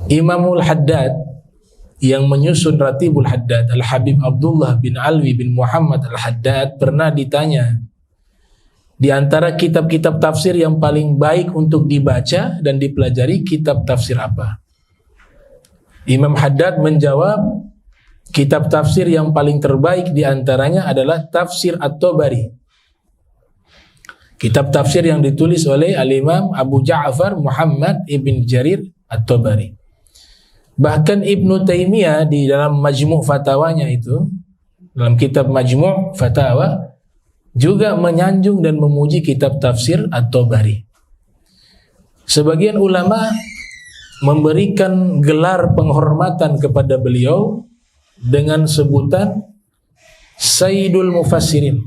Imamul Haddad yang menyusun Ratibul Haddad, Al-Habib Abdullah bin Alwi bin Muhammad Al-Haddad, pernah ditanya, di antara kitab-kitab tafsir yang paling baik untuk dibaca dan dipelajari, kitab tafsir apa? Imam Haddad menjawab, kitab tafsir yang paling terbaik di antaranya adalah Tafsir At-Tabari. Kitab tafsir yang ditulis oleh Al-Imam Abu Ja'far Muhammad ibn Jarir At-Tabari. Bahkan Ibnu Taimiyah di dalam Majmu' Fatawanya itu, dalam kitab Majmu' Fatawa, juga menyanjung dan memuji kitab tafsir At-Tabari. Sebagian ulama memberikan gelar penghormatan kepada beliau dengan sebutan Sayyidul Mufassirin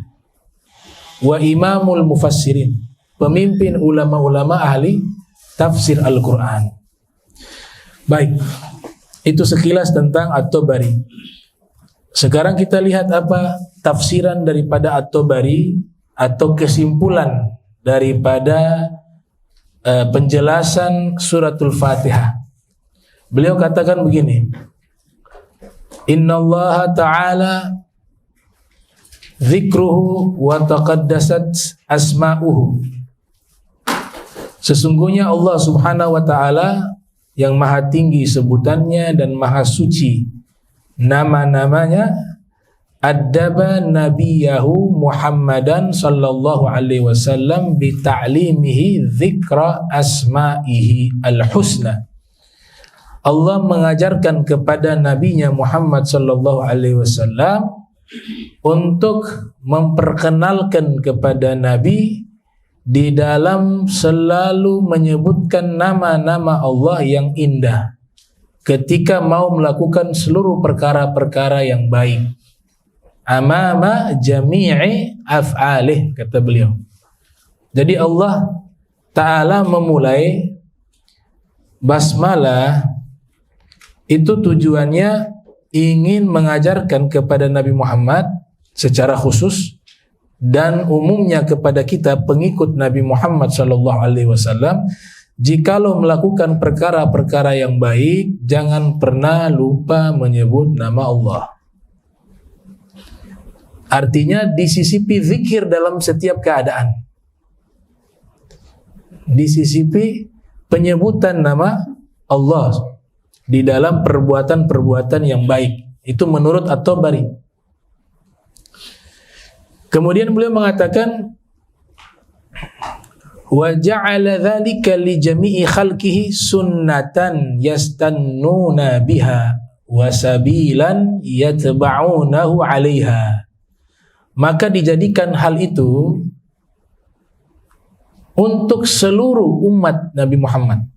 wa Imamul Mufassirin, pemimpin ulama-ulama ahli tafsir Al-Quran. Baik, itu sekilas tentang At-Tabari. Sekarang kita lihat apa tafsiran daripada At-Tabari atau kesimpulan daripada penjelasan suratul Fatihah. Beliau katakan begini, Innallaha ta'ala dzikruhu wa taqaddasat asma'uhu. Sesungguhnya Allah Subhanahu wa ta'ala yang maha tinggi sebutannya dan maha suci nama-namanya, addaba nabiyahu Muhammadan sallallahu alaihi wasallam bi ta'limihi dzikra asma'ihi al-husna. Allah mengajarkan kepada nabinya Muhammad sallallahu alaihi wasallam untuk memperkenalkan kepada nabi di dalam selalu menyebutkan nama-nama Allah yang indah ketika mau melakukan seluruh perkara-perkara yang baik. Amama jami'i af'alih, kata beliau. Jadi Allah Ta'ala memulai basmalah itu tujuannya ingin mengajarkan kepada Nabi Muhammad secara khusus dan umumnya kepada kita pengikut Nabi Muhammad SAW, jikalau melakukan perkara-perkara yang baik, jangan pernah lupa menyebut nama Allah. Artinya disisipi zikir dalam setiap keadaan, disisipi penyebutan nama Allah di dalam perbuatan-perbuatan yang baik. Itu menurut At-Tabari. Kemudian beliau mengatakan, wa ja'ala dzalika li jami'i khalqihi sunnatan yastannuna biha wa sabilan yatba'unahu 'alaiha. Maka dijadikan hal itu untuk seluruh umat Nabi Muhammad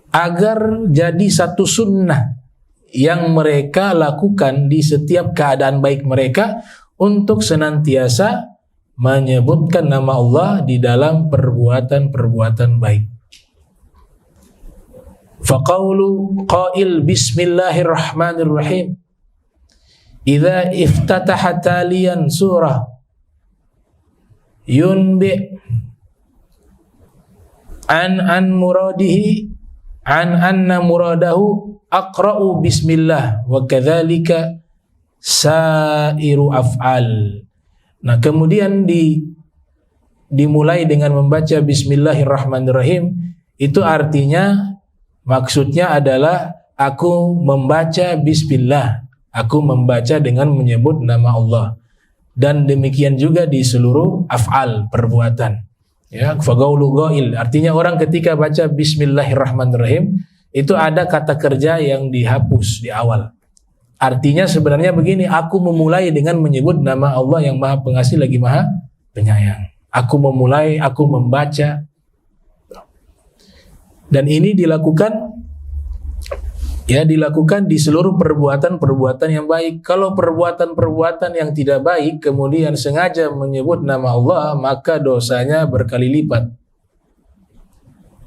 agar jadi satu sunnah yang mereka lakukan di setiap keadaan baik mereka, untuk senantiasa menyebutkan nama Allah di dalam perbuatan-perbuatan baik. Faqaulu qail bismillahirrahmanirrahim idza iftataha taliyan surah yunbi an muradihi an anna muradahu aqra'u bismillah wa kadzalika sairu af'al. Nah, kemudian dimulai dengan membaca bismillahirrahmanirrahim. Itu artinya, maksudnya adalah aku membaca bismillah, aku membaca dengan menyebut nama Allah. Dan demikian juga di seluruh af'al, perbuatan. Ya, fagaulu ghail, artinya orang ketika baca bismillahirrahmanirrahim itu ada kata kerja yang dihapus di awal. Artinya sebenarnya begini, aku memulai dengan menyebut nama Allah yang maha pengasih lagi maha penyayang. Aku memulai, aku membaca. Dan ini dilakukan di seluruh perbuatan-perbuatan yang baik. Kalau perbuatan-perbuatan yang tidak baik kemudian sengaja menyebut nama Allah, maka dosanya berkali lipat.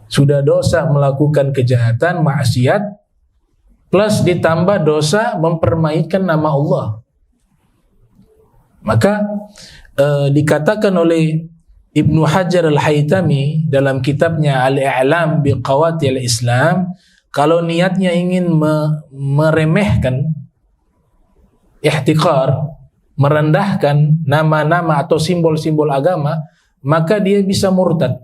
Sudah dosa melakukan kejahatan, maksiat, plus ditambah dosa mempermainkan nama Allah. Maka dikatakan oleh Ibnu Hajar Al-Haytami dalam kitabnya Al-I'lam biqawatil Islam, kalau niatnya ingin meremehkan, ihtiqar, merendahkan nama-nama atau simbol-simbol agama, maka dia bisa murtad.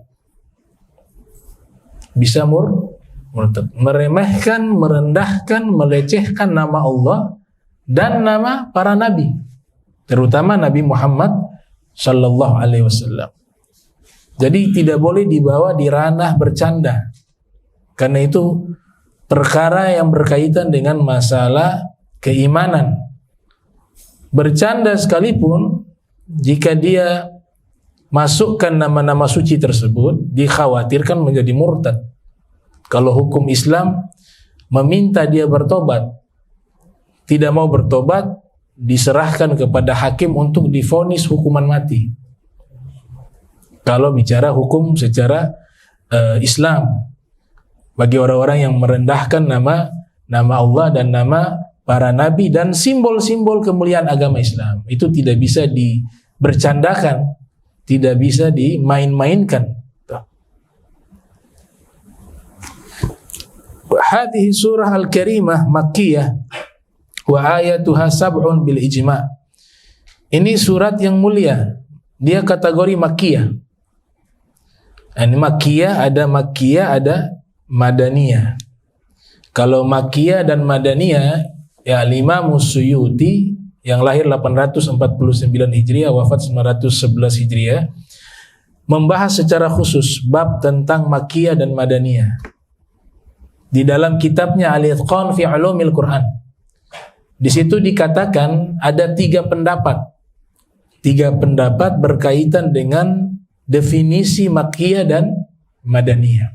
Bisa murtad. Meremehkan, merendahkan, melecehkan nama Allah dan nama para nabi, terutama Nabi Muhammad sallallahu alaihi wasallam. Jadi tidak boleh dibawa di ranah bercanda. Karena itu perkara yang berkaitan dengan masalah keimanan. Bercanda sekalipun, jika dia masukkan nama-nama suci tersebut, dikhawatirkan menjadi murtad. Kalau hukum Islam meminta dia bertobat, tidak mau bertobat, diserahkan kepada hakim untuk divonis hukuman mati. Kalau bicara hukum secara Islam, bagi orang-orang yang merendahkan nama Allah dan nama para nabi dan simbol-simbol kemuliaan agama Islam, itu tidak bisa dibercandakan, tidak bisa dimain-mainkan. Hadhihi surah al-karimah makkiyah wa ayatuha sab'un bil ijma'. Ini surat yang mulia, dia kategori makkiyah. Ini makkiyah, ada madaniyah. Kalau makkiyah dan madaniyah, ya Imam Suyuti yang lahir 849 Hijriah, wafat 911 Hijriah, membahas secara khusus bab tentang makkiyah dan madaniyah di dalam kitabnya Al-Itqan fi Ulumil Quran. Di situ dikatakan ada tiga pendapat berkaitan dengan definisi makkiyah dan madaniyah.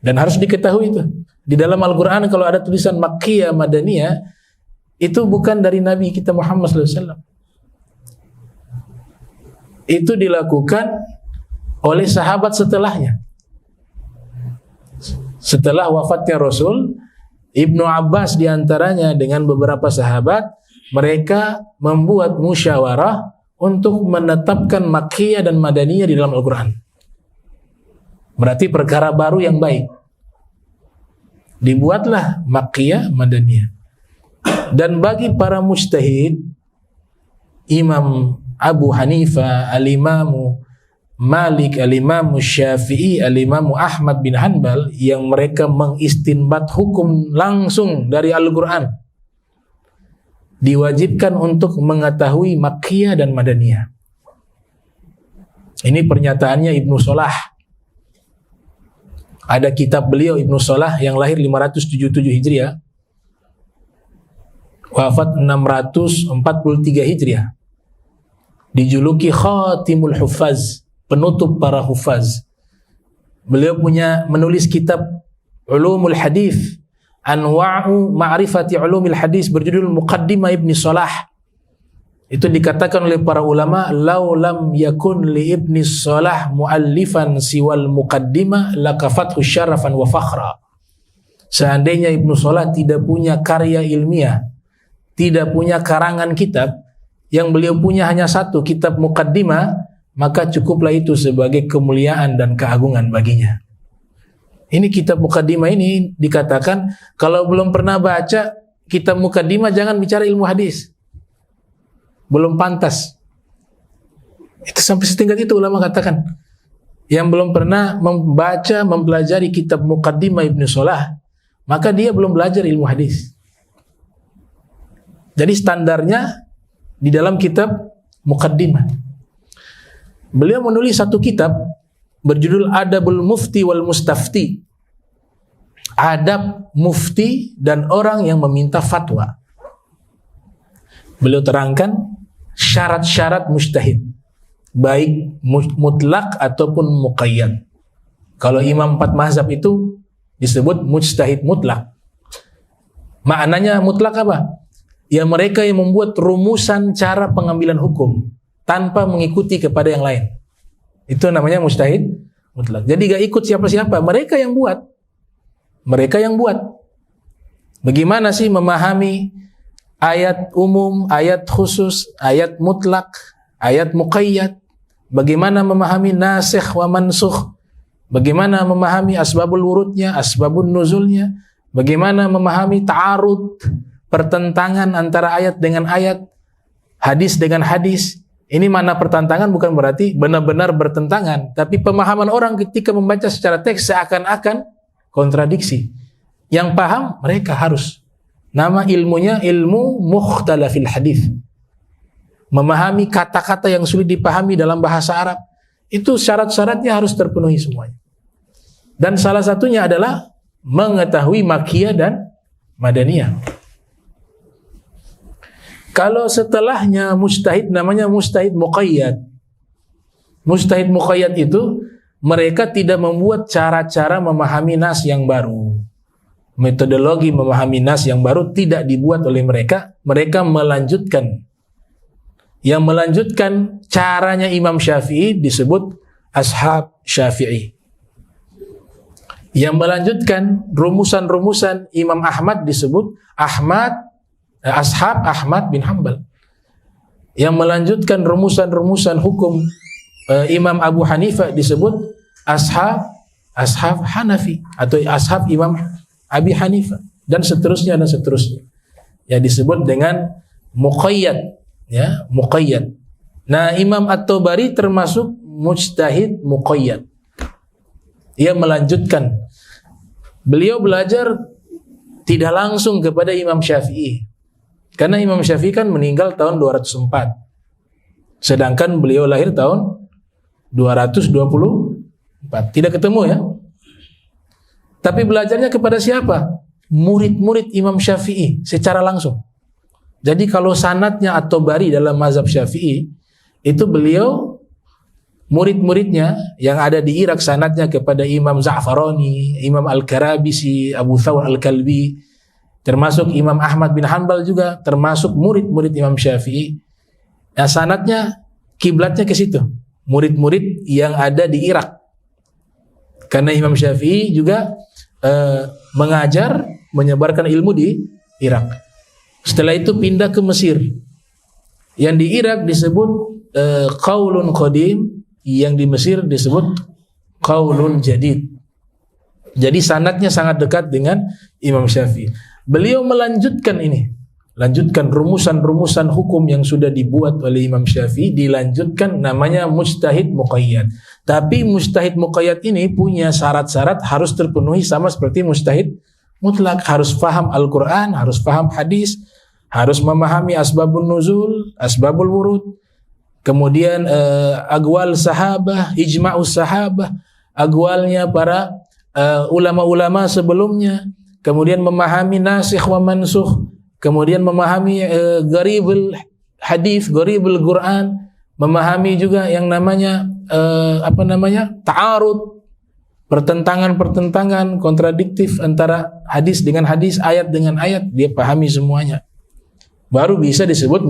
Dan harus diketahui itu, di dalam Al-Quran kalau ada tulisan makkiyah, madaniyah, itu bukan dari Nabi kita Muhammad SAW. Itu dilakukan oleh sahabat setelahnya. Setelah wafatnya Rasul, Ibnu Abbas diantaranya dengan beberapa sahabat, mereka membuat musyawarah untuk menetapkan makkiyah dan madaniyah di dalam Al-Quran. Berarti perkara baru yang baik. Dibuatlah makkiyah, madaniyah. Dan bagi para mujtahid, Imam Abu Hanifah, Al-Imamu Malik, Al-Imamu Syafi'i, Al-Imamu Ahmad bin Hanbal, yang mereka mengistinbat hukum langsung dari Al-Quran, diwajibkan untuk mengetahui makkiyah dan madaniyah. Ini pernyataannya Ibnu Salah. Ada kitab beliau Ibnu Salah yang lahir 577 Hijriah, wafat 643 Hijriah, dijuluki Khatimul Huffaz, penutup para hufaz. Beliau menulis kitab Ulumul Hadis, Anwa'u Ma'rifati Ulumil Hadis, berjudul Muqaddimah Ibni Salah. Itu dikatakan oleh para ulama, lau lam yakun li Ibni Salah muallifan siwal muqaddimah lakafathu syarafan wa fakhra. Seandainya Ibnu Salah tidak punya karya ilmiah, tidak punya karangan kitab, yang beliau punya hanya satu, kitab Muqaddimah, maka cukuplah itu sebagai kemuliaan dan keagungan baginya. Ini kitab Muqaddimah ini dikatakan, kalau belum pernah baca kitab Muqaddimah jangan bicara ilmu hadis. Belum pantas. Itu sampai setingkat itu ulama katakan. Yang belum pernah membaca, mempelajari kitab Muqaddimah Ibnu Salah, maka dia belum belajar ilmu hadis. Jadi standarnya di dalam kitab Muqaddimah. Beliau menulis satu kitab berjudul Adabul Mufti wal Mustafti. Adab mufti dan orang yang meminta fatwa. Beliau terangkan syarat-syarat mujtahid, baik mutlak ataupun muqayyad. Kalau imam 4 mazhab itu disebut mujtahid mutlak. Maknanya mutlak apa? Ya mereka yang membuat rumusan cara pengambilan hukum tanpa mengikuti kepada yang lain. Itu namanya mujtahid mutlak. Jadi gak ikut siapa-siapa, mereka yang buat. Mereka yang buat. Bagaimana sih memahami ayat umum, ayat khusus, ayat mutlak, ayat muqayyad? Bagaimana memahami nasikh wa mansukh? bagaimana memahami asbabul wurudnya, asbabun nuzulnya, bagaimana memahami ta'arud, pertentangan antara ayat dengan ayat, hadis dengan hadis. Ini makna pertentangan bukan berarti benar-benar bertentangan, tapi pemahaman orang ketika membaca secara teks seakan-akan kontradiksi. Yang paham mereka harus. Nama ilmunya ilmu mukhtalafil hadis. Memahami kata-kata yang sulit dipahami dalam bahasa Arab. Itu syarat-syaratnya harus terpenuhi semuanya. Dan salah satunya adalah mengetahui Makkiyah dan Madaniyah. Kalau setelahnya mujtahid namanya mujtahid muqayyad. Mujtahid muqayyad itu mereka tidak membuat cara-cara memahami nas yang baru. Metodologi memahami nas yang baru tidak dibuat oleh mereka. Mereka melanjutkan. Yang melanjutkan caranya Imam Syafi'i disebut ashab Syafi'i. Yang melanjutkan rumusan-rumusan Imam Ahmad disebut ashab Ahmad bin Hanbal. Yang melanjutkan rumusan-rumusan hukum Imam Abu Hanifah disebut ashab Hanafi atau ashab Imam Abi Hanifah dan seterusnya. Ya disebut dengan muqayyad, ya, muqayyad. Nah, Imam At-Tabari termasuk mujtahid muqayyad. Ia melanjutkan. Beliau belajar tidak langsung kepada Imam Syafi'i. Karena Imam Syafi'i kan meninggal tahun 204. Sedangkan beliau lahir tahun 224. Tidak ketemu ya. Tapi belajarnya kepada siapa? Murid-murid Imam Syafi'i secara langsung. Jadi kalau sanadnya At-Tabari dalam mazhab Syafi'i, itu beliau murid-muridnya yang ada di Irak sanadnya kepada Imam Za'farani, Imam Al-Karabisi, Abu Thawr Al-Kalbi, termasuk Imam Ahmad bin Hanbal juga, termasuk murid-murid Imam Syafi'i. Nah, sanadnya kiblatnya ke situ. Murid-murid yang ada di Irak. Karena Imam Syafi'i juga mengajar, menyebarkan ilmu di Irak. Setelah itu pindah ke Mesir. Yang di Irak disebut qaulun qadim, yang di Mesir disebut qaulun jadid. Jadi sanadnya sangat dekat dengan Imam Syafi'i. Beliau melanjutkan ini, lanjutkan rumusan-rumusan hukum yang sudah dibuat oleh Imam Syafi'i, dilanjutkan namanya mujtahid muqayyad. Tapi mujtahid muqayyad ini punya syarat-syarat harus terpenuhi sama seperti mujtahid mutlak. Harus paham Al-Quran, harus paham hadis, harus memahami asbabun nuzul, asbabul wurud, kemudian agwal sahabah, ijma'us sahabah, agwalnya para ulama-ulama sebelumnya, kemudian memahami nasikh wa mansukh, kemudian memahami gharibul hadis, gharibul Quran, memahami juga yang namanya ta'arud, pertentangan-pertentangan kontradiktif antara hadis dengan hadis, ayat dengan ayat, dia pahami semuanya. Baru bisa disebut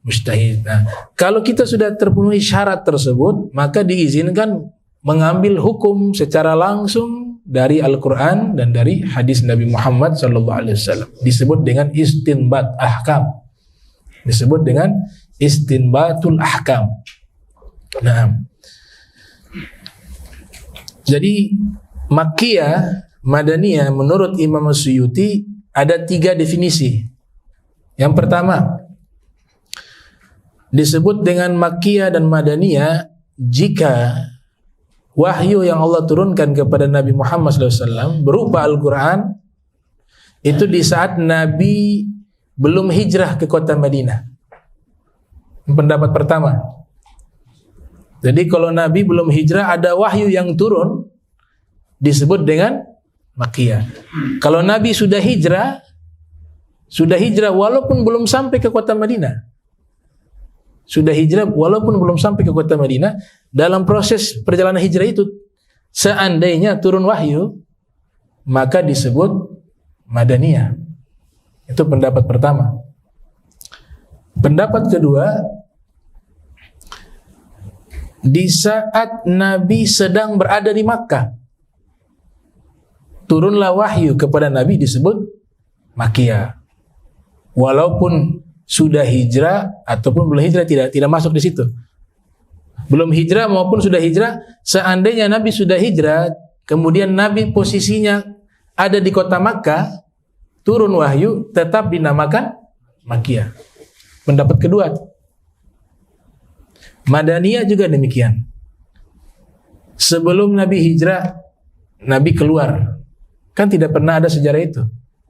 mujtahid. Nah, kalau kita sudah terpenuhi syarat tersebut, maka diizinkan mengambil hukum secara langsung dari Al-Quran dan dari hadis Nabi Muhammad SAW. Disebut dengan istinbat ahkam. Disebut dengan istinbatul ahkam. Nah, jadi Makkiyah, Madaniyah menurut Imam Suyuti ada 3 definisi. Yang pertama, disebut dengan Makkiyah dan Madaniyah jika wahyu yang Allah turunkan kepada Nabi Muhammad SAW berupa Al-Quran itu di saat Nabi belum hijrah ke kota Madinah. Pendapat pertama. Jadi kalau Nabi belum hijrah ada wahyu yang turun disebut dengan Makkiyah. Kalau Nabi sudah hijrah walaupun belum sampai ke kota Madinah. Sudah hijrah walaupun belum sampai ke kota Madinah, dalam proses perjalanan hijrah itu seandainya turun wahyu maka disebut Madaniyah. Itu pendapat pertama. Pendapat kedua, di saat Nabi sedang berada di Makkah turunlah wahyu kepada Nabi disebut Makkiyah. Walaupun sudah hijrah ataupun belum hijrah tidak masuk di situ. Belum hijrah maupun sudah hijrah, seandainya Nabi sudah hijrah, kemudian Nabi posisinya ada di kota Makkah, turun wahyu, tetap dinamakan Makkiyah. Pendapat kedua. Madaniyah juga demikian. Sebelum Nabi hijrah, Nabi keluar. Kan tidak pernah ada sejarah itu.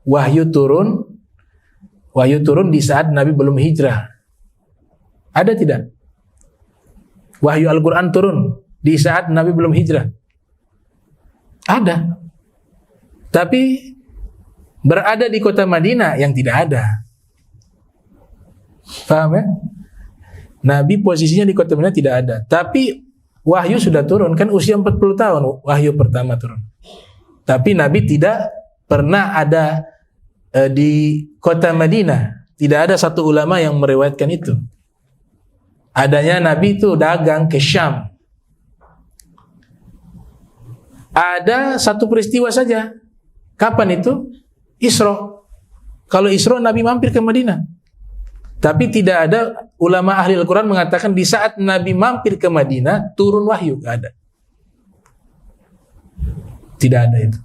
Wahyu turun di saat Nabi belum hijrah. Ada tidak? Wahyu Al-Quran turun di saat Nabi belum hijrah. Ada. Tapi berada di kota Madinah yang tidak ada. Paham ya? Nabi posisinya di kota Madinah tidak ada. Tapi wahyu sudah turun. Kan usia 40 tahun wahyu pertama turun. Tapi Nabi tidak pernah ada di kota Madinah. Tidak ada satu ulama yang meriwayatkan itu. Adanya Nabi itu dagang ke Syam. Ada satu peristiwa saja. Kapan itu? Isra. Kalau Isra Nabi mampir ke Madinah. Tapi tidak ada ulama ahli Al-Quran mengatakan di saat Nabi mampir ke Madinah turun wahyu. Tidak ada. Tidak ada itu.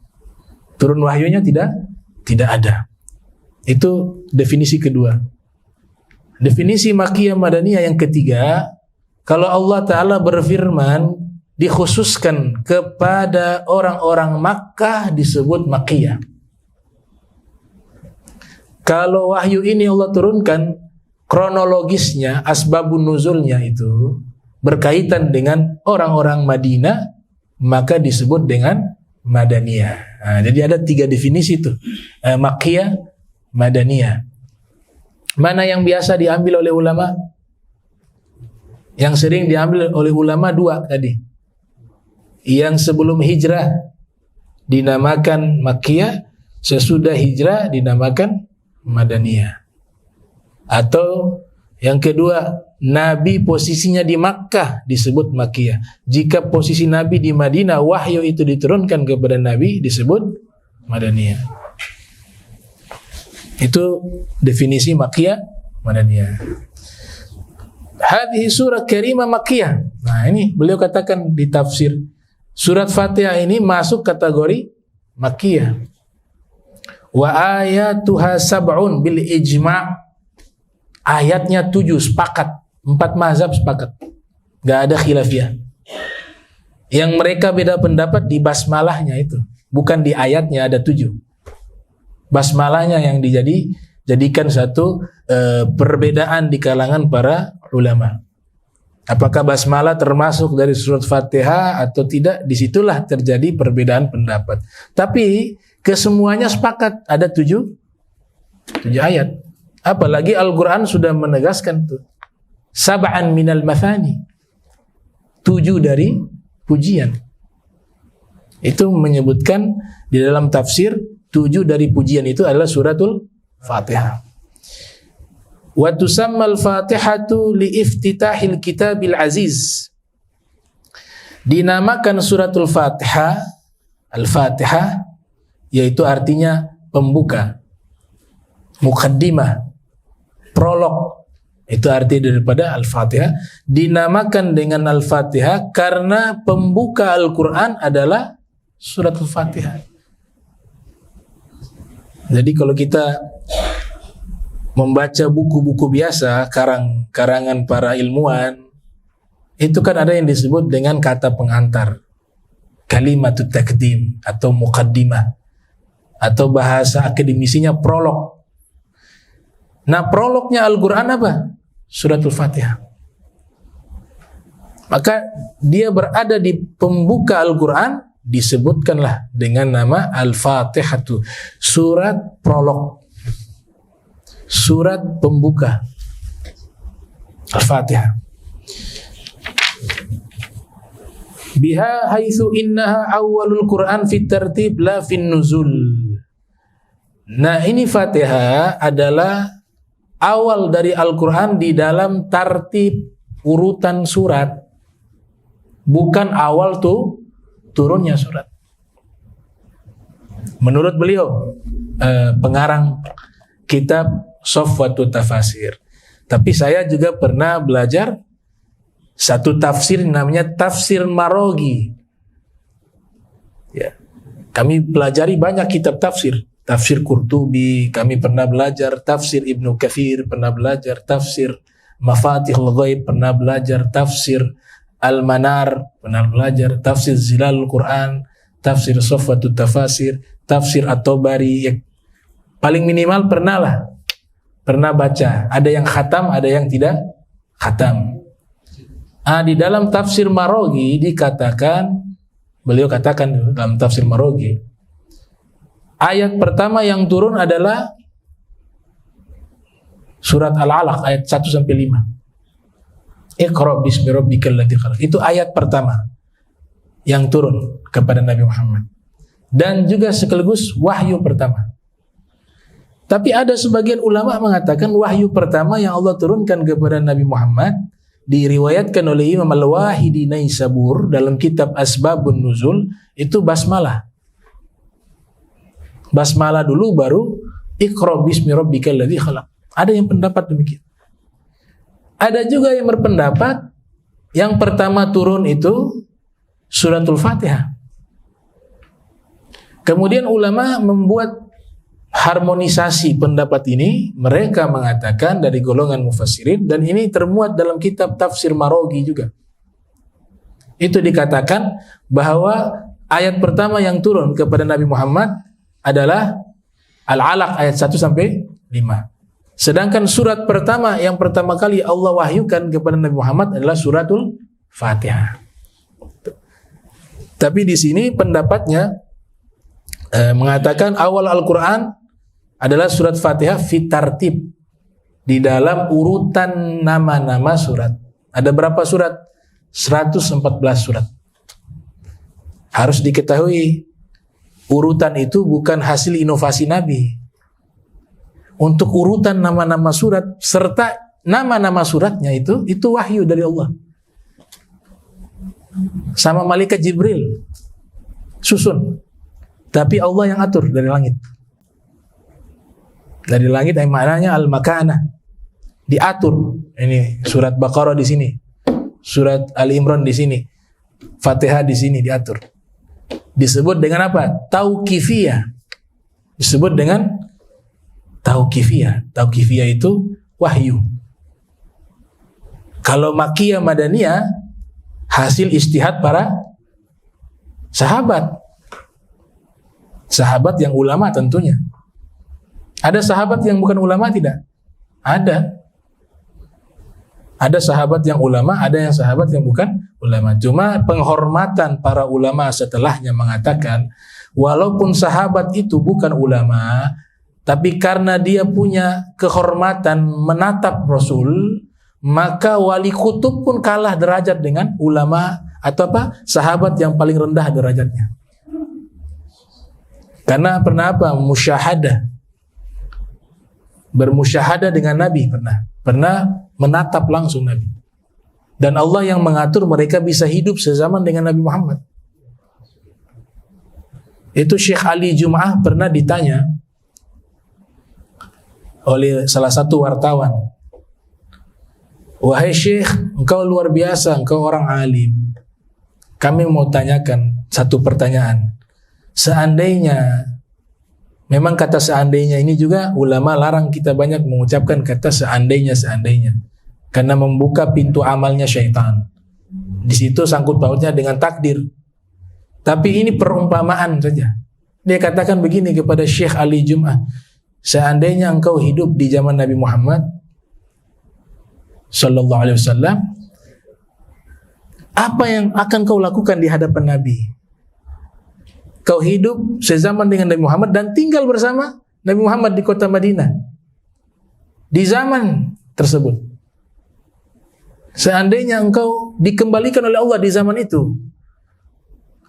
Turun wahyunya tidak ada. Itu definisi kedua. Definisi Makkiyah Madaniyah yang ketiga, kalau Allah Ta'ala berfirman dikhususkan kepada orang-orang Makkah disebut Makkiyah. Kalau wahyu ini Allah turunkan, kronologisnya, asbabun nuzulnya itu berkaitan dengan orang-orang Madinah, maka disebut dengan Madaniyah. Nah, jadi ada 3 definisi itu, Makkiyah, Madaniyah. Mana yang biasa diambil oleh ulama? Yang sering diambil oleh ulama 2 tadi. Yang sebelum hijrah dinamakan Makkiyah, sesudah hijrah dinamakan Madaniyah. Atau yang kedua, Nabi posisinya di Makkah disebut Makkiyah. Jika posisi Nabi di Madinah, wahyu itu diturunkan kepada Nabi disebut Madaniyah. Itu definisi Makkiyah Madaniyah. Hadhihi surah karimah Makkiyah. Nah, ini beliau katakan di tafsir, surat Fatihah ini masuk kategori Makkiyah. Wa ayatuha sab'un bil ijma'. Ayatnya 7 sepakat, 4 mazhab sepakat. Gak ada khilafiyah. Yang mereka beda pendapat di basmalahnya itu, bukan di ayatnya ada 7. Basmalahnya yang dijadikan satu perbedaan di kalangan para ulama. Apakah basmalah termasuk dari surat Fatihah atau tidak? Disitulah terjadi perbedaan pendapat. Tapi kesemuanya sepakat ada 7 ayat. Apalagi Al-Quran sudah menegaskan tuh. Sab'an minal mathani. 7 dari pujian. Itu menyebutkan di dalam tafsir 7 dari pujian itu adalah suratul Fatihah. Wa tusammal Fatihatu li iftitahil kitabil aziz. Dinamakan suratul Fatihah, Al-Fatihah, yaitu artinya pembuka, muqaddimah, prolog. Itu arti daripada Al-Fatihah. Dinamakan dengan Al-Fatihah karena pembuka Al-Quran adalah suratul Fatihah. Jadi kalau kita membaca buku-buku biasa, karangan para ilmuwan, itu kan ada yang disebut dengan kata pengantar, kalimatut takdim atau muqaddimah, atau bahasa akademisinya prolog. Nah, prolognya Al-Quran apa? Suratul Fatihah. Maka dia berada di pembuka Al-Quran, disebutkanlah dengan nama Al-Fatihatu, surat prolog, surat pembuka, Al-Fatihah. Biha haitsu innaha awwalul Quran fit tartib la fin nuzul. Nah, ini Fatihah adalah awal dari Al-Quran di dalam tartib urutan surat, bukan awal turunnya surat. Menurut beliau, pengarang kitab Safwatut Tafasir. Tapi saya juga pernah belajar Satu tafsir namanya tafsir Marogi. Ya. Kami pelajari banyak kitab tafsir. Tafsir Qurtubi, kami pernah belajar tafsir Ibnu Katsir, pernah belajar tafsir Mafatihul Ghaib, pernah belajar tafsir Al-Manar, pernah belajar tafsir Zilalul Quran, tafsir Sofwatut Tafasir, tafsir At-Tabari. Ya, paling minimal pernah baca. Ada yang khatam, ada yang tidak khatam. Di dalam tafsir Marogi dikatakan, beliau katakan dalam tafsir Marogi, ayat pertama yang turun adalah surat Al-Alaq ayat 1-5. Iqra bismi rabbikal ladzi khalaq. Itu ayat pertama yang turun kepada Nabi Muhammad. Dan juga sekaligus wahyu pertama. Tapi ada sebagian ulama mengatakan wahyu pertama yang Allah turunkan kepada Nabi Muhammad diriwayatkan oleh Imam Al-Wahidi Naisabur dalam kitab Asbabun Nuzul itu basmalah. Basmalah dulu baru Iqra bismi rabbikal ladzi khalaq. Ada yang pendapat demikian. Ada juga yang berpendapat yang pertama turun itu suratul Fatihah. Kemudian ulama membuat harmonisasi pendapat ini. Mereka mengatakan dari golongan mufassirin, dan ini termuat dalam kitab tafsir Marogi juga. Itu dikatakan bahwa ayat pertama yang turun kepada Nabi Muhammad adalah Al-Alaq ayat 1-5. Sedangkan surat pertama yang pertama kali Allah wahyukan kepada Nabi Muhammad adalah suratul Fatihah. Tapi di sini pendapatnya mengatakan awal Al-Quran adalah surat Fatihah fitartib, di dalam urutan nama-nama surat. Ada berapa surat? 114 surat. Harus diketahui, urutan itu bukan hasil inovasi Nabi. Untuk urutan nama-nama surat serta nama-nama suratnya itu wahyu dari Allah. Sama malaikat Jibril susun, tapi Allah yang atur dari langit. Dari langit yang maknanya al-makanah, diatur. Ini surat Baqarah di sini, surat Ali Imran di sini, Fatihah di sini diatur. Disebut dengan apa? Tauqifiyah. Disebut dengan Tauqifiyah. Tauqifiyah itu wahyu. Kalau Makkiyah Madaniyah hasil ijtihad para sahabat. Sahabat yang ulama tentunya. Ada sahabat yang bukan ulama tidak? Ada. Ada sahabat yang ulama, ada yang sahabat yang bukan ulama. Cuma penghormatan para ulama setelahnya mengatakan, walaupun sahabat itu bukan ulama, tapi karena dia punya kehormatan menatap Rasul, maka wali kutub pun kalah derajat dengan ulama atau sahabat yang paling rendah derajatnya. Karena pernah musyahadah, bermusyahadah dengan Nabi, pernah menatap langsung Nabi. Dan Allah yang mengatur mereka bisa hidup sezaman dengan Nabi Muhammad. Itu Syekh Ali Jum'ah pernah ditanya oleh salah satu wartawan, "Wahai Syekh, engkau luar biasa, engkau orang alim. Kami mau tanyakan satu pertanyaan. Seandainya," memang kata seandainya ini juga ulama larang kita banyak mengucapkan kata seandainya, karena membuka pintu amalnya syaitan. Di situ sangkut pautnya dengan takdir. Tapi ini perumpamaan saja. Dia katakan begini kepada Syekh Ali Jum'ah, seandainya engkau hidup di zaman Nabi Muhammad sallallahu alaihi wasallam, apa yang akan kau lakukan di hadapan Nabi? Kau hidup sezaman dengan Nabi Muhammad dan tinggal bersama Nabi Muhammad di kota Madinah di zaman tersebut. Seandainya engkau dikembalikan oleh Allah di zaman itu,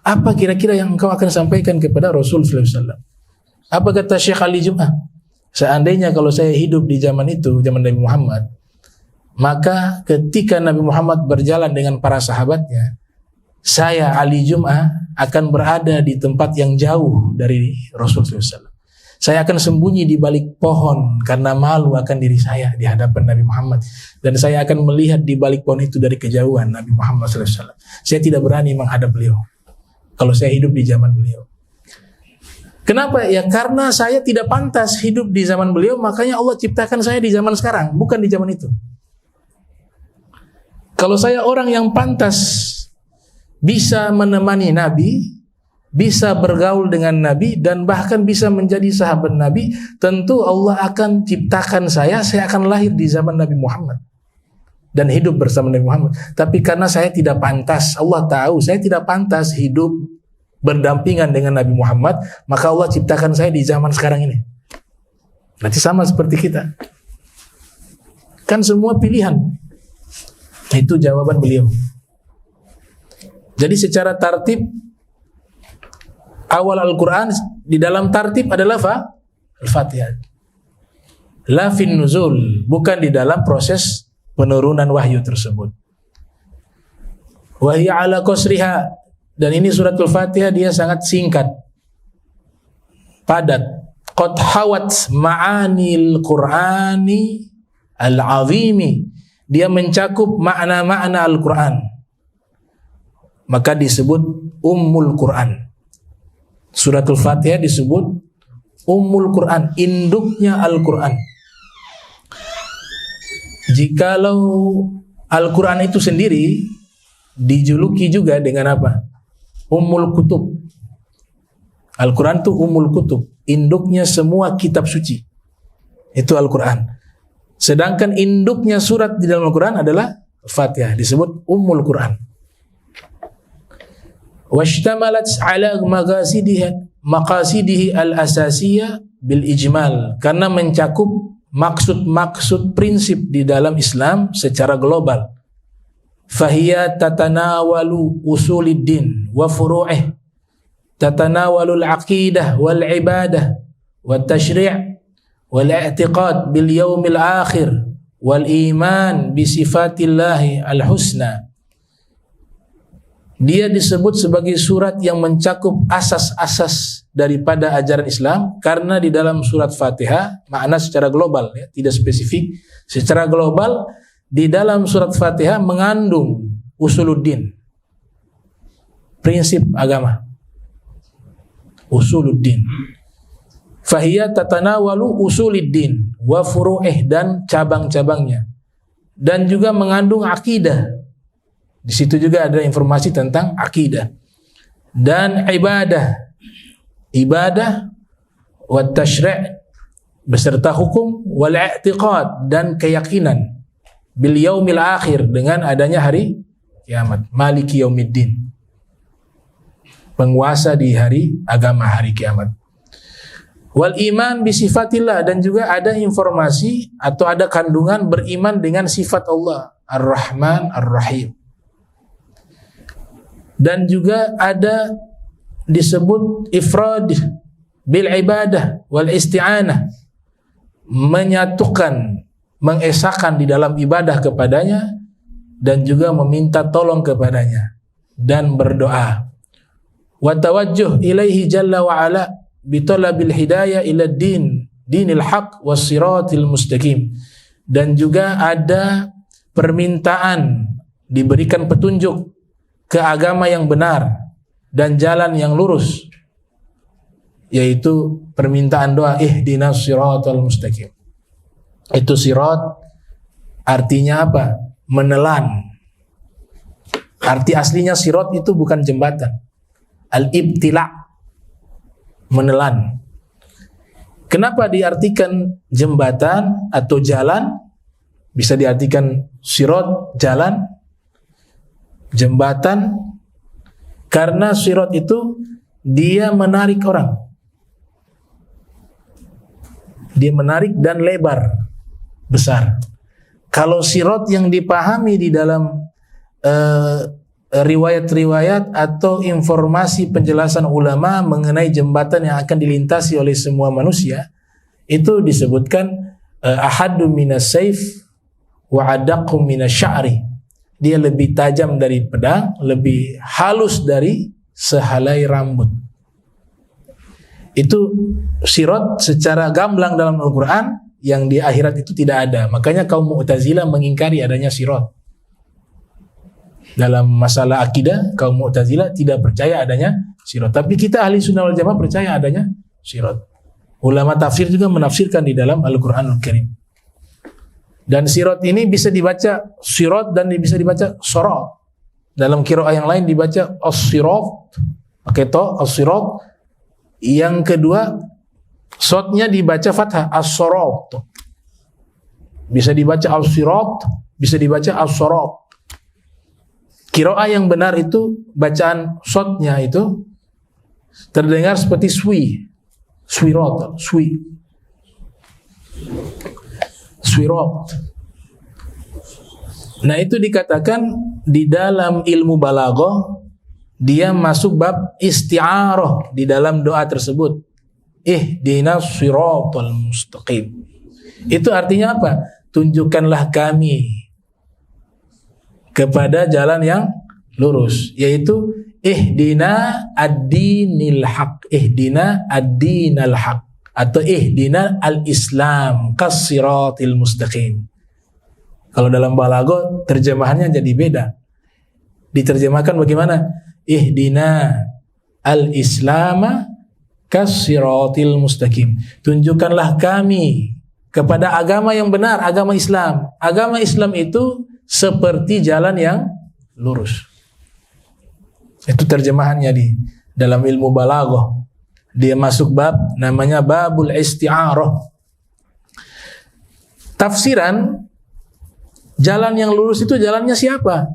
apa kira-kira yang engkau akan sampaikan kepada Rasul sallallahu alaihi wasallam? Apa kata Syekh Ali Jum'ah? Seandainya kalau saya hidup di zaman itu, zaman Nabi Muhammad, maka ketika Nabi Muhammad berjalan dengan para sahabatnya, saya Ali Jum'ah akan berada di tempat yang jauh dari Rasul SAW. Saya akan sembunyi di balik pohon karena malu akan diri saya di hadapan Nabi Muhammad. Dan saya akan melihat di balik pohon itu dari kejauhan Nabi Muhammad SAW. Saya tidak berani menghadap beliau kalau saya hidup di zaman beliau. Kenapa? Ya karena saya tidak pantas hidup di zaman beliau, makanya Allah ciptakan saya di zaman sekarang, bukan di zaman itu. Kalau saya orang yang pantas bisa menemani Nabi, bisa bergaul dengan Nabi, dan bahkan bisa menjadi sahabat Nabi, tentu Allah akan ciptakan saya akan lahir di zaman Nabi Muhammad dan hidup bersama Nabi Muhammad. Tapi karena saya tidak pantas, Allah tahu saya tidak pantas hidup berdampingan dengan Nabi Muhammad, maka Allah ciptakan saya di zaman sekarang ini. Berarti sama seperti kita. Kan semua pilihan. Itu jawaban beliau. Jadi secara tartib, awal Al-Quran di dalam tartib adalah Al-Fatihah. La fin nuzul, bukan di dalam proses penurunan wahyu tersebut. Wahya ala qasriha, dan ini surat Al-Fatihah dia sangat singkat, padat. Qad hawat ma'anil Qur'ani al-azimi, dia mencakup makna-makna Al-Quran, maka disebut Ummul Quran. Surat Al-Fatihah disebut Ummul Quran, induknya Al-Quran. Jikalau Al-Quran itu sendiri dijuluki juga dengan apa? Ummul Kutub. Al-Quran itu Ummul Kutub, induknya semua kitab suci. Itu Al-Quran. Sedangkan induknya surat di dalam Al-Quran adalah Al-Fatihah, disebut Ummul Quran. Washtamalat ala maqasidihi al-asasiyah bil ijmal, karena mencakup maksud-maksud prinsip di dalam Islam secara global. Fahiya tatanawalu usuliddin wa furu'ih, tatanawalu al-aqidah wal ibadah wat tashri' wal i'tiqad bil yaumil akhir wal iman bi sifatillahi al-husna. Dia disebut sebagai surat yang mencakup asas-asas daripada ajaran Islam, karena di dalam surat Fatihah makna secara global, ya, tidak spesifik. Secara global di dalam surat Fatihah mengandung usuluddin, prinsip agama. Usuluddin. Fahiyya tatanawalu usuliddin wa furu'ih, dan cabang-cabangnya. Dan juga mengandung akidah. Di situ juga ada informasi tentang akidah dan ibadah, wat tashri' beserta hukum, wal i'tiqad dan keyakinan, bil yaumil akhir dengan adanya hari kiamat, maliki yaumiddin, penguasa di hari agama hari kiamat. Wal iman bi sifatillah, dan juga ada informasi atau ada kandungan beriman dengan sifat Allah, Ar-Rahman Ar-Rahim. Dan juga ada disebut ifrad bil ibadah wal isti'anah, menyatukan, mengesahkan di dalam ibadah kepadanya dan juga meminta tolong kepadanya dan berdoa. Wa tawajjuh ilaihi jalla wa ala bi talabil hidayah ila dinil haq was siratil mustaqim, dan juga ada permintaan diberikan petunjuk ke agama yang benar dan jalan yang lurus, yaitu permintaan doa ihdinas siratal mustaqim. Itu sirat artinya apa? Menelan. Arti aslinya sirat itu bukan jembatan. Al-ibtila, menelan. Kenapa diartikan jembatan atau jalan? Bisa diartikan sirat, jalan, jembatan, karena sirat itu dia menarik orang. Dia menarik dan lebar, besar. Kalau sirat yang dipahami di dalam riwayat-riwayat atau informasi penjelasan ulama mengenai jembatan yang akan dilintasi oleh semua manusia, itu disebutkan ahaddu minas saif wa adaqqu minas sya'ri. Dia lebih tajam dari pedang, lebih halus dari sehelai rambut. Itu sirat secara gamblang dalam Al-Quran, yang di akhirat itu tidak ada. Makanya kaum Mu'tazilah mengingkari adanya sirat. Dalam masalah akidah, kaum Mu'tazilah tidak percaya adanya sirat. Tapi kita ahli sunnah wal jamaah percaya adanya sirat. Ulama tafsir juga menafsirkan di dalam Al-Quranul Karim. Dan sirat ini bisa dibaca sirat dan bisa dibaca sorat. Dalam qiraah yang lain dibaca as-sirat, pakai to, as-sirat. Yang kedua, sodnya dibaca fathah, as-sorat. Bisa dibaca as-sirat, bisa dibaca as-sorat. Qiraah yang benar itu, bacaan sodnya itu terdengar seperti swirat, swirat. Nah itu dikatakan di dalam ilmu balaghah, dia masuk bab isti'arah di dalam doa tersebut. Ihdinas siratal mustaqim. Itu artinya apa? Tunjukkanlah kami kepada jalan yang lurus, yaitu ihdina ad-dinil haq, ihdina ad-dinal haq, atau ihdina al-islam kas-siratil mustaqim. Kalau dalam balaghah terjemahannya jadi beda. Diterjemahkan bagaimana? Ihdina al-islama kas-siratil mustaqim. Tunjukkanlah kami kepada agama yang benar, agama Islam. Agama Islam itu seperti jalan yang lurus. Itu terjemahannya di dalam ilmu balaghah. Dia masuk bab namanya babul isti'arah. Tafsiran jalan yang lurus itu jalannya siapa?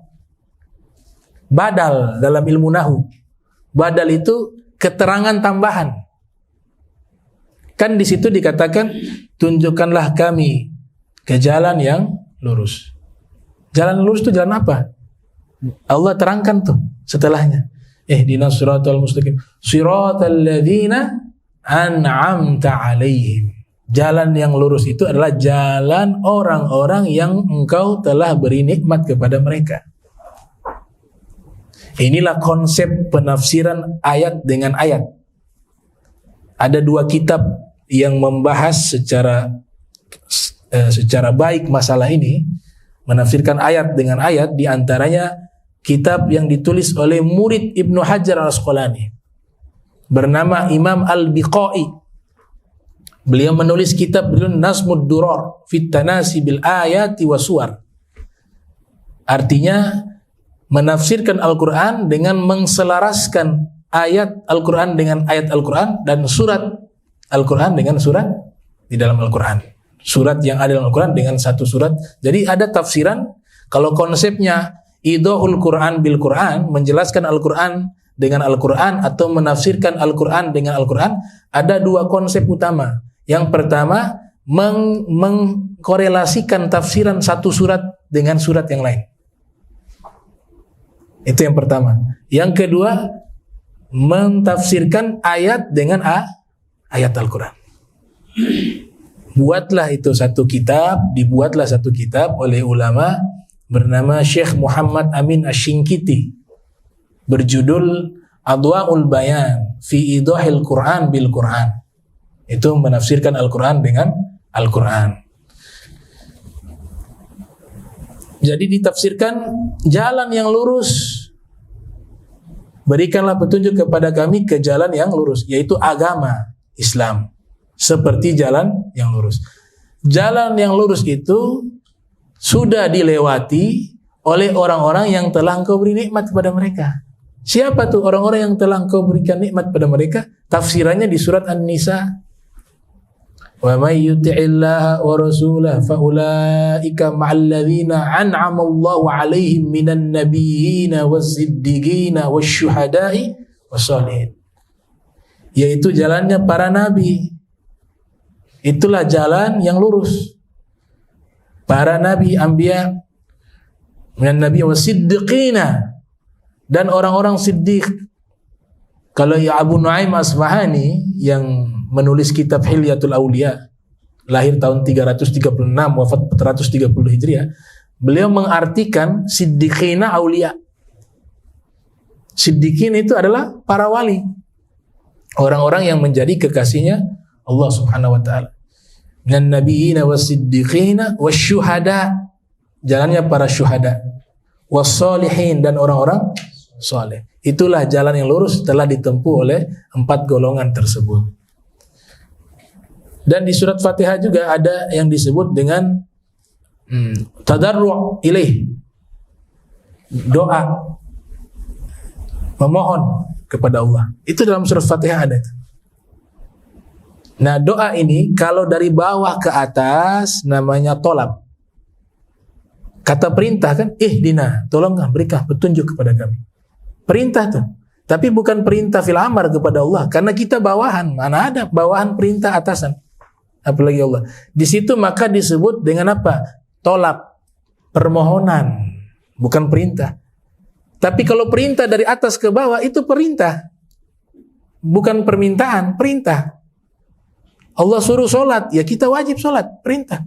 Badal dalam ilmu nahu. Badal itu keterangan tambahan. Kan di situ dikatakan tunjukkanlah kami ke jalan yang lurus. Jalan lurus itu jalan apa? Allah terangkan tuh setelahnya. Ihdinas siratal mustaqim, siratal ladzina an'amta 'alaihim. Jalan yang lurus itu adalah jalan orang-orang yang engkau telah beri nikmat kepada mereka. Inilah konsep penafsiran ayat dengan ayat. Ada dua kitab yang membahas secara baik masalah ini, menafsirkan ayat dengan ayat, di antaranya kitab yang ditulis oleh murid Ibnu Hajar Al-Asqalani bernama Imam Al-Biqai. Beliau menulis kitab Nazmud Durar fit Tanasi bil Ayati wa Suwar. Artinya menafsirkan Al-Quran dengan mengselaraskan ayat Al-Quran dengan ayat Al-Quran dan surat Al-Quran dengan surat di dalam Al-Quran. Surat yang ada dalam Al-Quran dengan satu surat. Jadi ada tafsiran, kalau konsepnya idhahul Quran bil Quran, menjelaskan Al-Quran dengan Al-Quran atau menafsirkan Al-Quran dengan Al-Quran, ada dua konsep utama. Yang pertama, mengkorelasikan tafsiran satu surat dengan surat yang lain. Itu yang pertama. Yang kedua, mentafsirkan ayat dengan ayat Al-Quran. Dibuatlah satu kitab oleh ulama bernama Syekh Muhammad Amin Asy-Syinkiti, berjudul Adwa'ul Bayan fi Idhahil Quran bil Quran. Itu menafsirkan Al-Quran dengan Al-Quran. Jadi ditafsirkan jalan yang lurus. Berikanlah petunjuk kepada kami ke jalan yang lurus, yaitu agama Islam. Seperti jalan yang lurus. Jalan yang lurus itu sudah dilewati oleh orang-orang yang telah engkau beri nikmat kepada mereka. Siapa tuh orang-orang yang telah engkau berikan nikmat kepada mereka? Tafsirannya di surat An-Nisa. Wa may yuti'illaha wa rasulahu fa ulaika ma'al ladzina an'ama Allahu 'alaihim minan nabiyyina waz-siddiqina wasyuhada'i wassalihin. Yaitu jalannya para nabi. Itulah jalan yang lurus. Para nabi, anbiya, minan nabi was-siddiqina, dan orang-orang siddiq. Kalau ya Abu Nuaim Asbahani yang menulis kitab Hilyatul Auliya, lahir tahun 336, wafat 430 Hijriah, beliau mengartikan siddiqina auliya. Siddiqin itu adalah para wali. orang-orang yang menjadi kekasihnya Allah Subhanahu wa taala. Minan nabiyina was-siddiqina wasyuhada, jalannya para syuhada, was-solihin, dan orang-orang saleh. Itulah jalan yang lurus telah ditempuh oleh 4 golongan tersebut. Dan di surat Fatihah juga ada yang disebut dengan tadarru' ilaih, doa memohon kepada Allah. Itu dalam surat Fatihah ada itu. Nah, doa ini kalau dari bawah ke atas namanya tolab. Kata perintah kan, ihdina, tolonglah berikan petunjuk kepada kami. Perintah tuh. Tapi bukan perintah fil amar kepada Allah, karena kita bawahan. Mana ada bawahan perintah atasan? Apalagi Allah. Di situ maka disebut dengan apa? Tolab, permohonan, bukan perintah. Tapi kalau perintah dari atas ke bawah itu perintah, bukan permintaan, perintah. Allah suruh sholat, ya kita wajib sholat, perintah.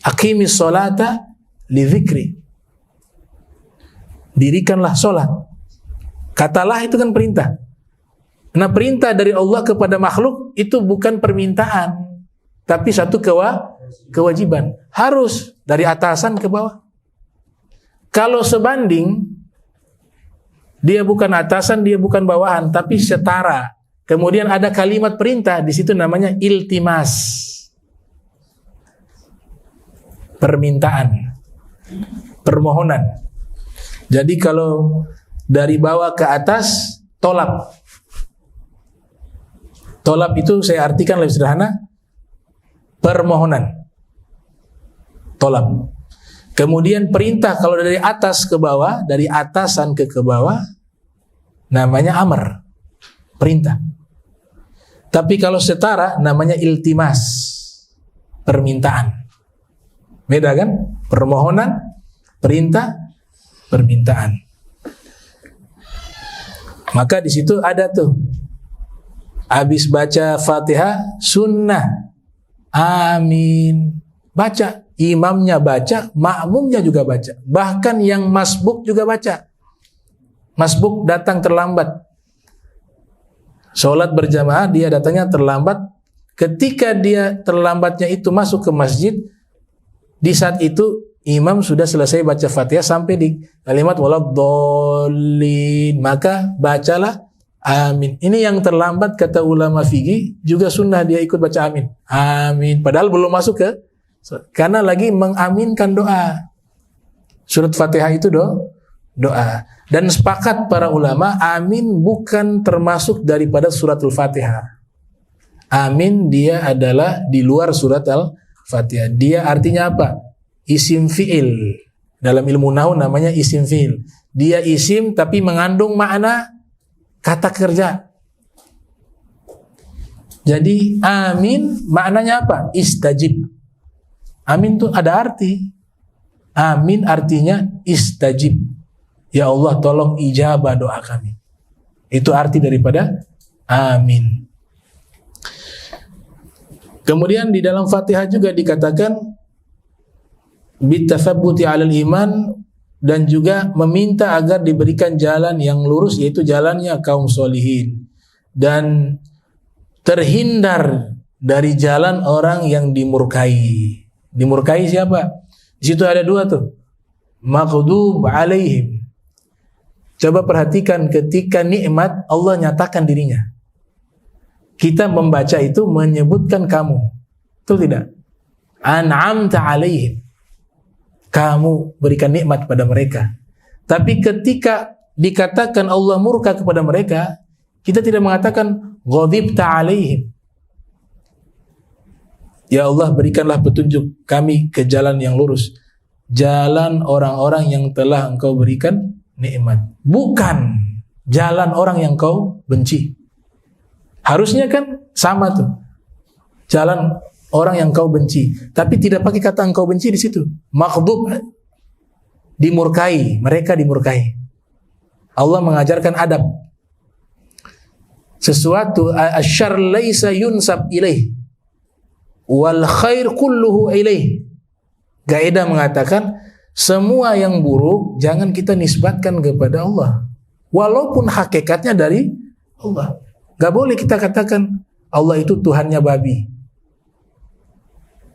Aqimis sholata li dzikri, dirikanlah sholat. Katalah itu kan perintah. Nah, perintah dari Allah kepada makhluk itu bukan permintaan, tapi satu kewajiban. Harus dari atasan ke bawah. Kalau sebanding, dia bukan atasan, dia bukan bawahan, tapi setara. Kemudian ada kalimat perintah, di situ namanya iltimas. Permintaan, permohonan. Jadi kalau dari bawah ke atas, tolab. Tolab itu saya artikan lebih sederhana, permohonan. Tolab. Kemudian perintah kalau dari atas ke bawah, dari atasan ke bawah, namanya amr, perintah. Tapi kalau setara namanya iltimas, permintaan. Beda kan? Permohonan, perintah, permintaan. Maka di situ ada tuh, habis baca Fatihah, sunnah, amin, baca. Imamnya baca, makmumnya juga baca. Bahkan yang masbuk juga baca. Masbuk datang terlambat. Sholat berjamaah, dia datangnya terlambat. Ketika dia terlambatnya itu masuk ke masjid, di saat itu imam sudah selesai baca Fatihah sampai di kalimat waladdallin, maka bacalah amin. Ini yang terlambat kata ulama fikih juga sunnah dia ikut baca amin. Amin. Padahal belum masuk ke, karena lagi mengaminkan doa. Surat Fatihah itu doa. Dan sepakat para ulama, amin bukan termasuk daripada suratul Fatihah. Amin dia adalah di luar surat Al-Fatihah. Dia artinya apa? Isim fi'il. Dalam ilmu nahwu namanya isim fi'il. Dia isim tapi mengandung makna kata kerja. Jadi amin maknanya apa? Istajib. Amin itu ada arti. Amin artinya istajib. Ya Allah, tolong ijabah doa kami. Itu arti daripada amin. Kemudian di dalam Fatihah juga dikatakan bitathabbuti 'alal iman, dan juga meminta agar diberikan jalan yang lurus, yaitu jalannya kaum solihin, dan terhindar dari jalan orang yang dimurkai. Dimurkai siapa? Di situ ada 2 tuh. Maghdub 'alaihim. Coba perhatikan ketika nikmat Allah nyatakan dirinya. Kita membaca itu menyebutkan kamu. Betul tidak? An'amta 'alaihim. Kamu berikan nikmat pada mereka. Tapi ketika dikatakan Allah murka kepada mereka, kita tidak mengatakan ghadibta 'alaihim. Ya Allah, berikanlah petunjuk kami ke jalan yang lurus. Jalan orang-orang yang telah Engkau berikan nikmat. Bukan jalan orang yang Kau benci. Harusnya kan sama tuh. Jalan orang yang Kau benci. Tapi tidak pakai kata Engkau benci di situ. Maghdub, dimurkai, mereka dimurkai. Allah mengajarkan adab. Sesuatu asyarr laisa yunsab ilaih wal khair kulluhu ilaih. Kaidah mengatakan semua yang buruk jangan kita nisbatkan kepada Allah, walaupun hakikatnya dari Allah. Gak boleh kita katakan Allah itu Tuhannya babi.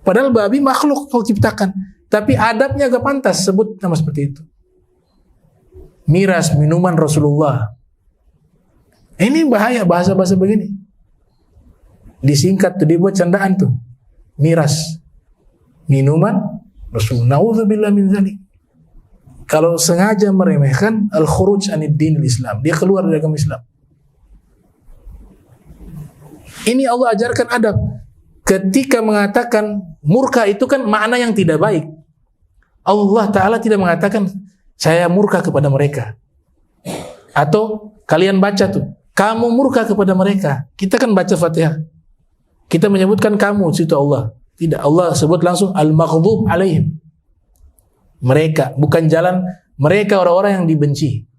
Padahal babi makhluk Allah ciptakan, tapi adabnya gak pantas sebut nama seperti itu. Miras minuman Rasulullah. Ini bahaya bahasa-bahasa begini. Disingkat tuh, dibuat candaan tuh. Miras minuman Rasulullah. Nauzubillah min dzalik. Kalau sengaja meremehkan al-khuruj anid din Islam, dia keluar dari agama Islam. Ini Allah ajarkan adab. Ketika mengatakan murka itu kan makna yang tidak baik. Allah Ta'ala tidak mengatakan saya murka kepada mereka. Atau kalian baca tuh, kamu murka kepada mereka. Kita kan baca Fatihah, kita menyebutkan kamu, situ Allah. Tidak, Allah sebut langsung al-maghdub alaihim. Mereka, bukan jalan mereka orang-orang yang dibenci.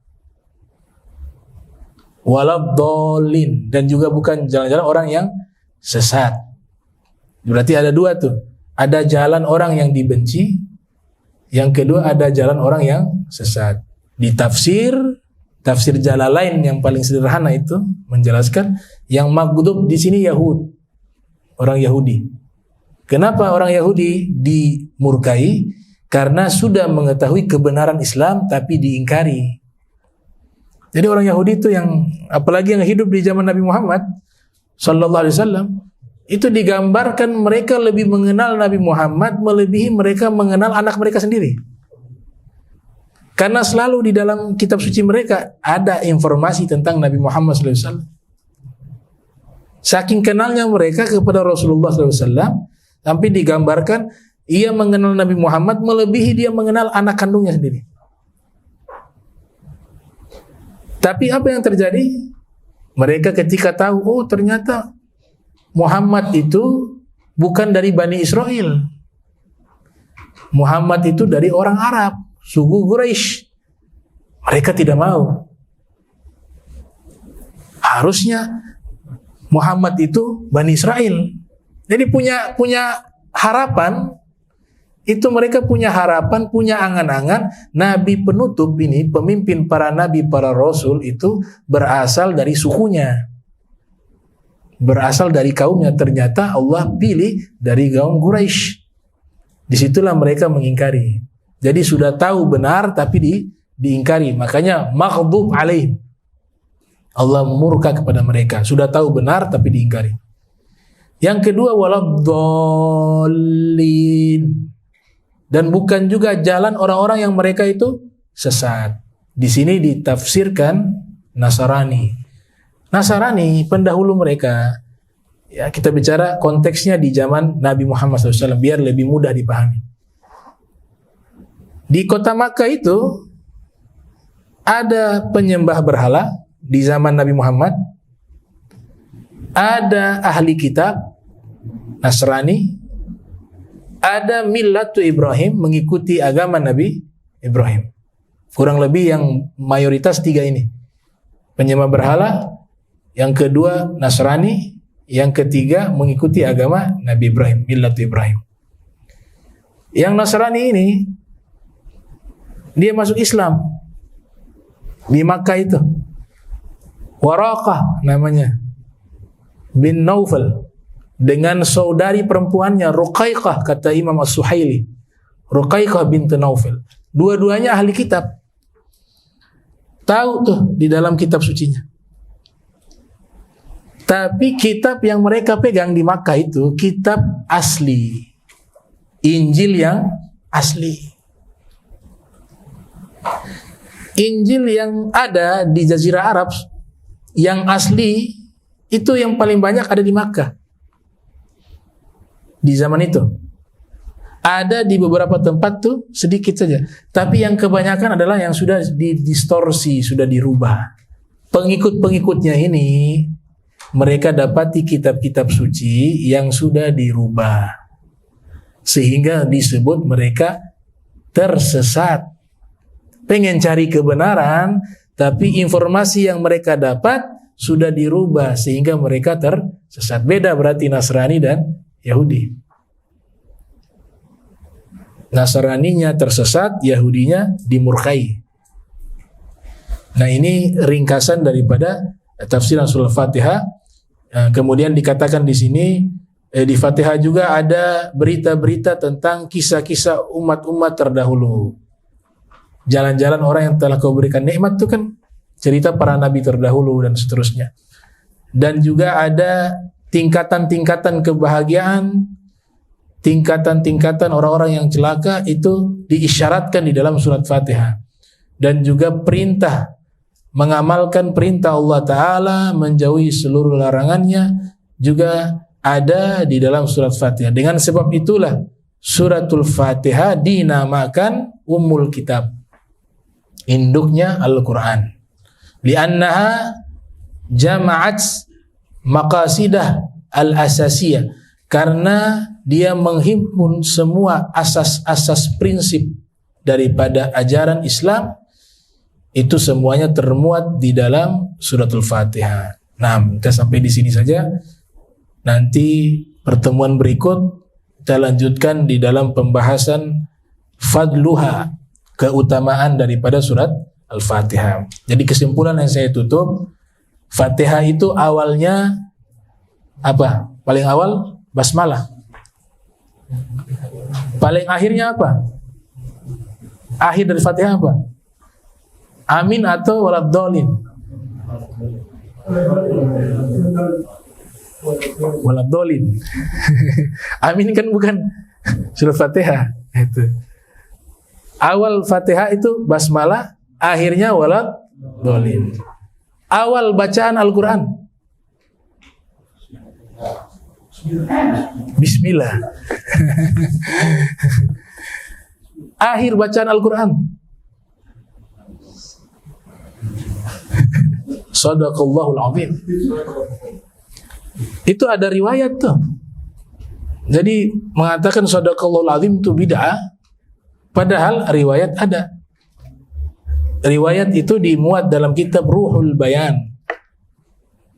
Waladhdallin, dan juga bukan jalan-jalan orang yang sesat. Berarti ada dua tuh. Ada jalan orang yang dibenci, yang kedua ada jalan orang yang sesat. Di tafsir Jalalain yang paling sederhana itu menjelaskan yang maghdub di sini Yahud, orang Yahudi. Kenapa orang Yahudi dimurkai? Karena sudah mengetahui kebenaran Islam tapi diingkari. Jadi orang Yahudi itu yang, apalagi yang hidup di zaman Nabi Muhammad sallallahu alaihi wasallam, itu digambarkan mereka lebih mengenal Nabi Muhammad melebihi mereka mengenal anak mereka sendiri. Karena selalu di dalam kitab suci mereka ada informasi tentang Nabi Muhammad sallallahu alaihi wasallam. Saking kenalnya mereka kepada Rasulullah sallallahu alaihi wasallam, sampai digambarkan ia mengenal Nabi Muhammad melebihi dia mengenal anak kandungnya sendiri. Tapi apa yang terjadi? Mereka ketika tahu, oh ternyata Muhammad itu bukan dari Bani Israel. Muhammad itu dari orang Arab, suku Quraisy. Mereka tidak mau. Harusnya Muhammad itu Bani Israel. Jadi punya harapan, itu mereka punya harapan, punya angan-angan Nabi penutup ini, pemimpin para nabi, para rasul itu berasal dari sukunya, berasal dari kaumnya. Ternyata Allah pilih dari kaum Quraisy. Disitulah mereka mengingkari. Jadi sudah tahu benar tapi diingkari. Makanya maghdub alaihim, Allah murka kepada mereka. Sudah tahu benar tapi diingkari. Yang kedua, waladhdallin, dan bukan juga jalan orang-orang yang mereka itu sesat. Di sini ditafsirkan Nasrani. Nasrani pendahulu mereka. Ya, kita bicara konteksnya di zaman Nabi Muhammad SAW biar lebih mudah dipahami. Di kota Makkah itu ada penyembah berhala di zaman Nabi Muhammad. Ada ahli kitab Nasrani, ada millatu Ibrahim, mengikuti agama Nabi Ibrahim. Kurang lebih yang mayoritas tiga ini. Penyembah berhala, yang kedua Nasrani, yang ketiga mengikuti agama Nabi Ibrahim, millatu Ibrahim. Yang Nasrani ini dia masuk Islam di Makkah itu. Waraqah namanya bin Naufal dengan saudari perempuannya Ruqaiqah, kata Imam As-Suhaili, Ruqaiqah bint Naufal. Dua-duanya ahli kitab. Tahu tuh di dalam kitab sucinya. Tapi kitab yang mereka pegang di Makkah itu kitab asli, Injil yang asli. Injil yang ada di Jazirah Arab yang asli itu yang paling banyak ada di Makkah. Di zaman itu ada di beberapa tempat tuh sedikit saja, tapi yang kebanyakan adalah yang sudah didistorsi, sudah dirubah. Pengikut-pengikutnya ini mereka dapati kitab-kitab suci yang sudah dirubah, sehingga disebut mereka tersesat. Pengen cari kebenaran, tapi informasi yang mereka dapat sudah dirubah sehingga mereka tersesat. Beda berarti Nasrani dan Yahudi. Nasraninya tersesat, Yahudinya dimurkai. Nah, ini ringkasan daripada tafsiran surah Al-Fatihah. Kemudian dikatakan di sini di Fatihah juga ada berita-berita tentang kisah-kisah umat-umat terdahulu. Jalan-jalan orang yang telah kau berikan nikmat itu kan cerita para nabi terdahulu dan seterusnya. Dan juga ada tingkatan-tingkatan kebahagiaan, tingkatan-tingkatan orang-orang yang celaka itu diisyaratkan di dalam surat Fatihah. Dan juga perintah mengamalkan perintah Allah Ta'ala, menjauhi seluruh larangannya juga ada di dalam surat Fatihah. Dengan sebab itulah suratul Fatihah dinamakan Ummul Kitab, induknya Al-Quran. Li'annaha jama'at maqasidah al-asasiyah, karena dia menghimpun semua asas-asas prinsip daripada ajaran Islam, itu semuanya termuat di dalam suratul Fatihah. Nah, kita sampai di sini saja. Nanti pertemuan berikut kita lanjutkan di dalam pembahasan fadluha, keutamaan daripada surat Al-Fatihah. Jadi kesimpulan yang saya tutup, Fatihah itu awalnya apa? Paling awal basmalah. Paling akhirnya apa? Akhir dari Fatihah apa? Amin atau waladhdallin? Waladhdallin. Amin kan bukan surat Fatihah itu. Awal Fatihah itu basmalah, akhirnya waladhdallin. Awal bacaan Al-Quran Bismillah. Akhir bacaan Al-Quran Shadaqallahul Azim. Itu ada riwayat tuh. Jadi mengatakan Shadaqallahul Azim itu bid'ah, padahal riwayat ada. Riwayat itu dimuat dalam kitab Ruhul Bayan.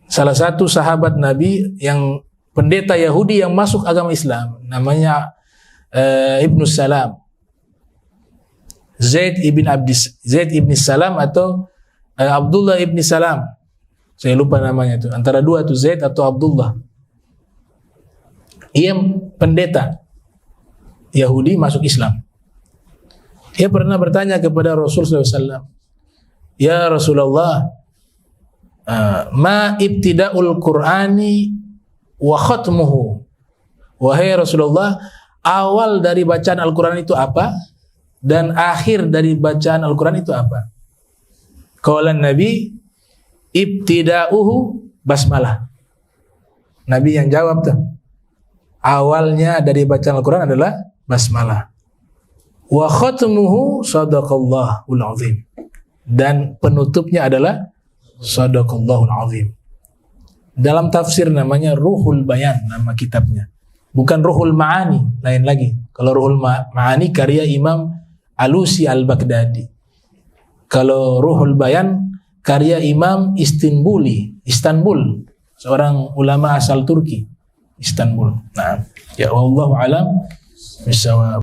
Salah satu sahabat Nabi yang pendeta Yahudi yang masuk agama Islam, namanya Ibnu Salam, Zaid ibn Salam atau Abdullah ibn Salam, saya lupa namanya itu, antara dua itu Zaid atau Abdullah. Ia pendeta Yahudi masuk Islam. Ia pernah bertanya kepada Rasulullah SAW, ya Rasulullah, ma ibtida'ul Qur'ani wa khatmuhu. Wahai Rasulullah, awal dari bacaan Al-Quran itu apa? Dan akhir dari bacaan Al-Quran itu apa? Qala Nabi, ibtida'uhu basmalah. Nabi yang jawab tuh, awalnya dari bacaan Al-Quran adalah basmalah. Wa khatmuhu Shadaqallahul Azim. Dan penutupnya adalah Shadaqallahul Azim. Dalam tafsir namanya Ruhul Bayan, nama kitabnya. Bukan Ruhul Ma'ani, lain lagi. Kalau Ruhul Ma'ani karya Imam Alusi Al-Baghdadi. Kalau Ruhul Bayan karya Imam Istanbul, seorang ulama asal Turki, Istanbul. Nah, ya wallahu alam bisawab.